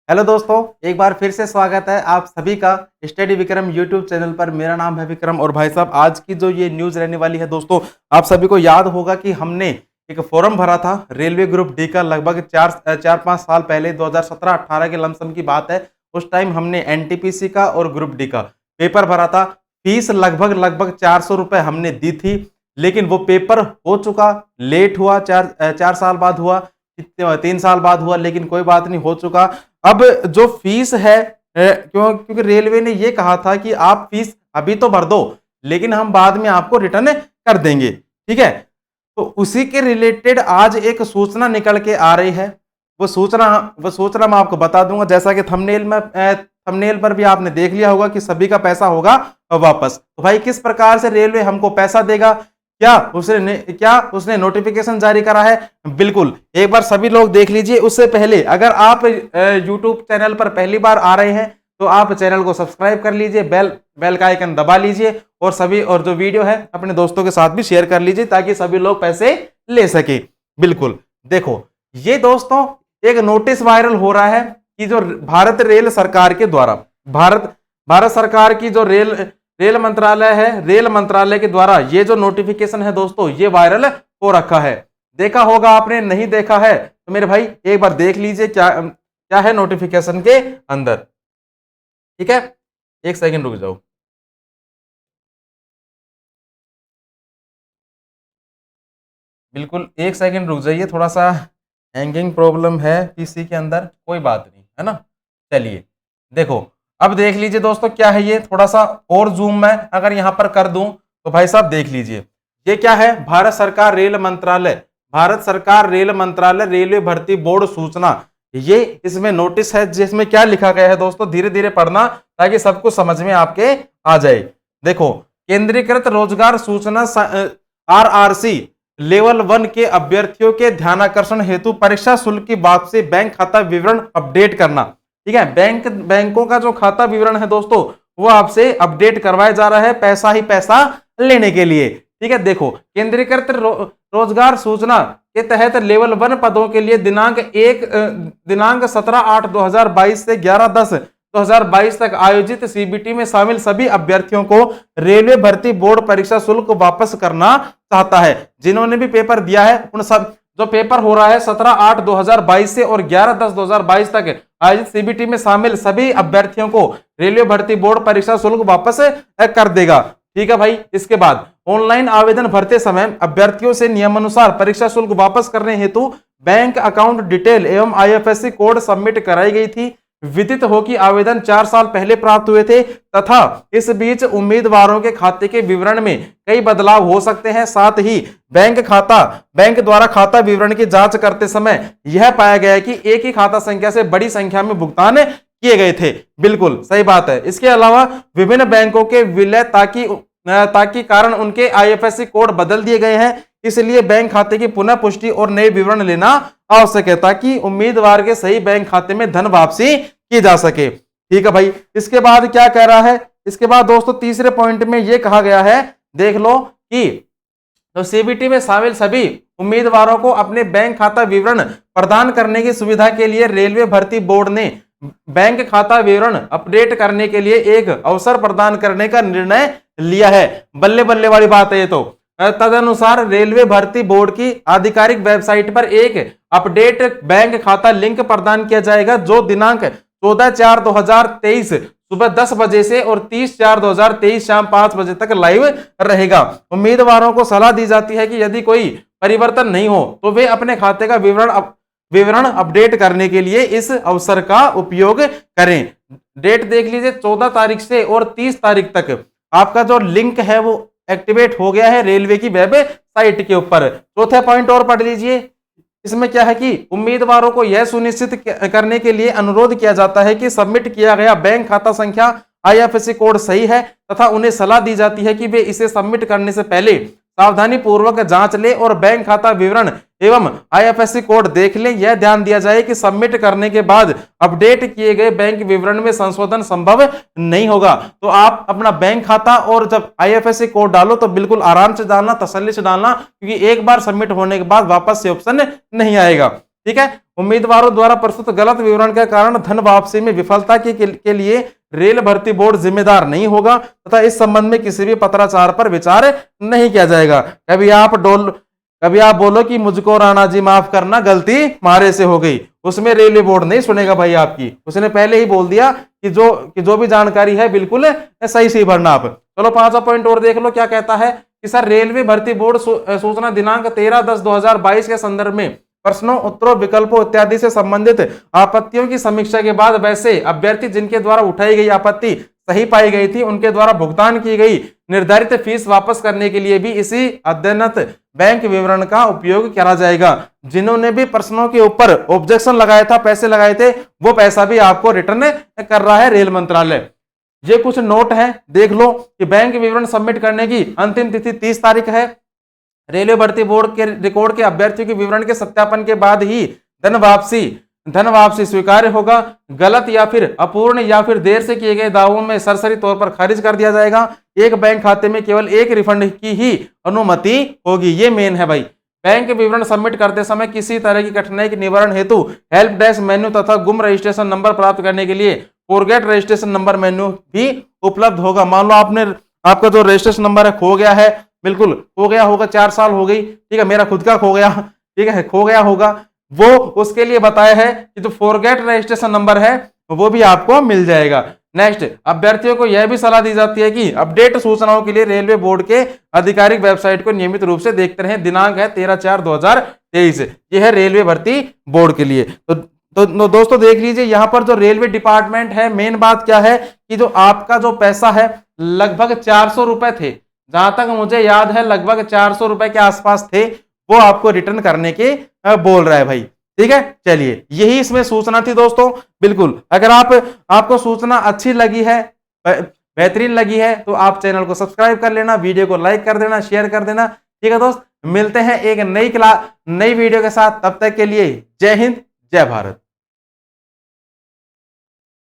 Hello दोस्तों, एक बार फिर से स्वागत है आप सभी का स्टडी विक्रम यूट्यूब चैनल पर। मेरा नाम है विक्रम और भाई साहब आज की जो ये न्यूज़ रहने वाली है दोस्तों, आप सभी को याद होगा कि हमने एक फॉर्म भरा था रेलवे ग्रुप डी का लगभग 4-5 साल पहले 2017-18 के लमसम की बात है। उस टाइम हमने एनटीपीसी का और ग्रुप डी का पेपर भरा था। फीस लगभग 400 रुपये हमने दी थी, लेकिन वो पेपर हो चुका, लेट हुआ, 4 साल बाद हुआ, 3 साल बाद हुआ, लेकिन कोई बात नहीं, हो चुका। अब जो फीस है क्योंकि रेलवे ने ये कहा था कि आप फीस अभी तो भर दो, लेकिन हम बाद में आपको रिटर्न कर देंगे, ठीक है। तो उसी के रिलेटेड आज एक सूचना निकल के आ रही है। वो सूचना मैं आपको बता दूंगा। जैसा कि थंबनेल पर भी आपने देख लिया होगा कि सभी का पैसा होगा वापस। तो भाई किस प्रकार से रेलवे हमको पैसा देगा, क्या उसने नोटिफिकेशन जारी करा है, बिल्कुल एक बार सभी लोग देख लीजिए। उससे पहले अगर आप यूट्यूब चैनल पर पहली बार आ रहे हैं तो आप चैनल को सब्सक्राइब कर लीजिए, बेल का आइकन दबा लीजिए और जो वीडियो है अपने दोस्तों के साथ भी शेयर कर लीजिए ताकि सभी लोग पैसे ले सके। बिल्कुल देखो, ये दोस्तों एक नोटिस वायरल हो रहा है कि जो भारत रेल सरकार के द्वारा भारत सरकार की जो रेल मंत्रालय है, रेल मंत्रालय के द्वारा ये जो नोटिफिकेशन है दोस्तों, ये वायरल हो रखा है। देखा होगा आपने, नहीं देखा है तो मेरे भाई एक बार देख लीजिए क्या है नोटिफिकेशन के अंदर, ठीक है। एक सेकंड रुक जाओ। बिल्कुल एक सेकंड रुक जाइए, थोड़ा सा हैंगिंग प्रॉब्लम है पीसी के अंदर, कोई बात नहीं, है ना। चलिए देखो, अब देख लीजिए दोस्तों क्या है ये। थोड़ा सा और जूम मैं अगर यहां पर कर दूं तो भाई साहब देख लीजिए ये क्या है। भारत सरकार रेल मंत्रालय रेलवे भर्ती बोर्ड सूचना, ये इसमें नोटिस है जिसमें क्या लिखा गया है दोस्तों, धीरे धीरे पढ़ना ताकि सब कुछ समझ में आपके आ जाए। देखो, केंद्रीकृत रोजगार सूचना आरआरसी लेवल 1 के अभ्यर्थियों के ध्यानाकर्षण हेतु परीक्षा शुल्क की वापसी, बैंक खाता विवरण अपडेट करना, ठीक है। बैंकों का जो खाता विवरण है दोस्तों, वो आपसे अपडेट करवाया जा रहा है पैसा ही पैसा लेने के लिए, ठीक है। देखो, केंद्रीकृत रोजगार सूचना के तहत लेवल 1 पदों के लिए दिनांक 17/8/2022 से 11/10/2022 तक आयोजित सीबीटी में शामिल सभी अभ्यर्थियों को रेलवे भर्ती बोर्ड परीक्षा शुल्क वापस करना चाहता है। जिन्होंने भी पेपर दिया है उन सब, जो पेपर हो रहा है 17/8/2022 से और 11/10/2022 तक आयोजित सीबीटी में शामिल सभी अभ्यर्थियों को रेलवे भर्ती बोर्ड परीक्षा शुल्क वापस कर देगा, ठीक है भाई। इसके बाद ऑनलाइन आवेदन भरते समय अभ्यर्थियों से नियमानुसार परीक्षा शुल्क वापस करने हेतु बैंक अकाउंट डिटेल एवं आईएफएससी कोड सबमिट कराई गई थी। विदित हो कि आवेदन 4 साल पहले प्राप्त हुए थे तथा इस बीच उम्मीदवारों के खाते के विवरण में कई बदलाव हो सकते हैं। साथ ही बैंक द्वारा खाता विवरण की जांच करते समय यह पाया गया कि एक ही खाता संख्या से बड़ी संख्या में भुगतान किए गए थे। बिल्कुल सही बात है। इसके अलावा विभिन्न बैंकों के विलय ताकि कारण उनके आईएफएससी कोड बदल दिए गए हैं, इसलिए बैंक खाते की पुनः पुष्टि और नए विवरण लेना आवश्यक है ताकि उम्मीदवार के सही बैंक खाते में धन वापसी की जा सके, ठीक है भाई। इसके बाद क्या कह रहा है, इसके बाद दोस्तों तीसरे पॉइंट में यह कहा गया है, देख लो कि तो सीबीटी में शामिल सभी उम्मीदवारों को अपने बैंक खाता विवरण प्रदान करने की सुविधा के लिए रेलवे भर्ती बोर्ड ने बैंक खाता विवरण अपडेट करने के लिए एक अवसर प्रदान करने का निर्णय लिया है। बल्ले बल्ले वाली बात है ये तो। तदनुसार रेलवे भर्ती बोर्ड की आधिकारिक वेबसाइट पर एक अपडेट बैंक खाता लिंक प्रदान किया जाएगा जो दिनांक 14/4/2023 सुबह 10 बजे से और 30/4/2023 शाम 5 बजे तक लाइव रहेगा। उम्मीदवारों को सलाह दी जाती है कि यदि कोई परिवर्तन नहीं हो तो वे अपने खाते का विवरण अपडेट करने के लिए इस अवसर का उपयोग करें। डेट देख लीजिए, 14 तारीख से और 30 तारीख तक आपका जो लिंक है वो एक्टिवेट हो गया है रेलवे की वेबसाइट के ऊपर। चौथा पॉइंट और पढ़ लीजिए, इसमें क्या है कि उम्मीदवारों को यह सुनिश्चित करने के लिए अनुरोध किया जाता है कि सबमिट किया गया बैंक खाता संख्या आईएफएससी कोड सही है तथा उन्हें सलाह दी जाती है कि वे इसे सबमिट करने से पहले सावधानी पूर्वक जांच लें और बैंक खाता विवरण एवं आईएफएससी कोड देख लें। यह ध्यान दिया जाए कि सबमिट करने के बाद अपडेट किए गए बैंक विवरण में संशोधन संभव नहीं होगा। तो आप अपना बैंक खाता और जब आईएफएससी कोड डालो तो बिल्कुल आराम से डालना, तसल्ली से डालना, क्योंकि एक बार सबमिट होने के बाद वापस से ऑप्शन नहीं आएगा, ठीक है। उम्मीदवारों द्वारा प्रस्तुत गलत विवरण के कारण धन वापसी में विफलता के लिए रेल भर्ती बोर्ड जिम्मेदार नहीं होगा तथा इस संबंध में किसी भी पत्राचार पर विचार नहीं किया जाएगा। कभी आप बोलो कि मुझको राणा जी माफ करना, गलती मारे से हो गई, उसमें रेलवे बोर्ड नहीं सुनेगा भाई आपकी। उसने पहले ही बोल दिया कि जो भी जानकारी है बिल्कुल सही से भरना आप। चलो 5वां पॉइंट और देख लो क्या कहता है कि सर रेलवे भर्ती बोर्ड सूचना दिनांक 13/10/2022 के संदर्भ में प्रश्नों, उत्तरों, विकल्पों इत्यादि से संबंधित आपत्तियों की समीक्षा के बाद वैसे अभ्यर्थी जिनके द्वारा उठाई गई आपत्ति सही पाई गई थी उनके द्वारा भुगतान की गई निर्धारित फीस वापस करने के लिए भी इसी अद्यतन बैंक विवरण का उपयोग करा जाएगा। जिन्होंने भी प्रश्नों के ऊपर ऑब्जेक्शन लगाया था, पैसे लगाए थे, वो पैसा भी आपको रिटर्न कर रहा है रेल मंत्रालय। ये कुछ नोट है, देख लो कि बैंक विवरण सबमिट करने की अंतिम तिथि 30 तारीख है। रेलवे भर्ती बोर्ड के रिकॉर्ड के अभ्यर्थियों के विवरण के सत्यापन के बाद ही धन वापसी स्वीकार्य होगा। गलत या फिर अपूर्ण या फिर देर से किए गए दावों में सरसरी तौर पर खारिज कर दिया जाएगा। एक बैंक खाते में केवल एक रिफंड की ही अनुमति होगी। ये मेन है भाई। बैंक विवरण सबमिट करते समय किसी तरह की कठिनाई के निवारण हेतु हेल्प डेस्क मेन्यू तथा गुम रजिस्ट्रेशन नंबर प्राप्त करने के लिए फॉरगेट रजिस्ट्रेशन नंबर मेन्यू भी उपलब्ध होगा। मान लो आपका जो रजिस्ट्रेशन नंबर है खो गया है, बिल्कुल खो गया होगा, 4 साल हो गई, ठीक है, मेरा खुद का खो गया, ठीक है, खो गया होगा, वो उसके लिए बताया है कि जो फॉरगेट रजिस्ट्रेशन नंबर है वो भी आपको मिल जाएगा। नेक्स्ट, अभ्यर्थियों को यह भी सलाह दी जाती है कि अपडेट सूचनाओं के लिए रेलवे बोर्ड के आधिकारिक वेबसाइट को नियमित रूप से देखते रहें। दिनांक है 13/4/2023। यह है रेलवे भर्ती बोर्ड के लिए। तो दोस्तों देख लीजिए यहाँ पर जो रेलवे डिपार्टमेंट है, मेन बात क्या है कि जो आपका जो पैसा है लगभग 400 रुपए थे, जहां तक मुझे याद है लगभग 400 रुपए के आसपास थे, वो आपको रिटर्न करने के बोल रहा है भाई। ठीक है, चलिए यही इसमें सूचना थी दोस्तों। बिल्कुल अगर आपको सूचना अच्छी लगी है, बेहतरीन लगी है, तो आप चैनल को सब्सक्राइब कर लेना, वीडियो को लाइक कर देना, शेयर कर देना। ठीक है दोस्त, मिलते हैं एक नई वीडियो के साथ। तब तक के लिए जय हिंद, जय भारत।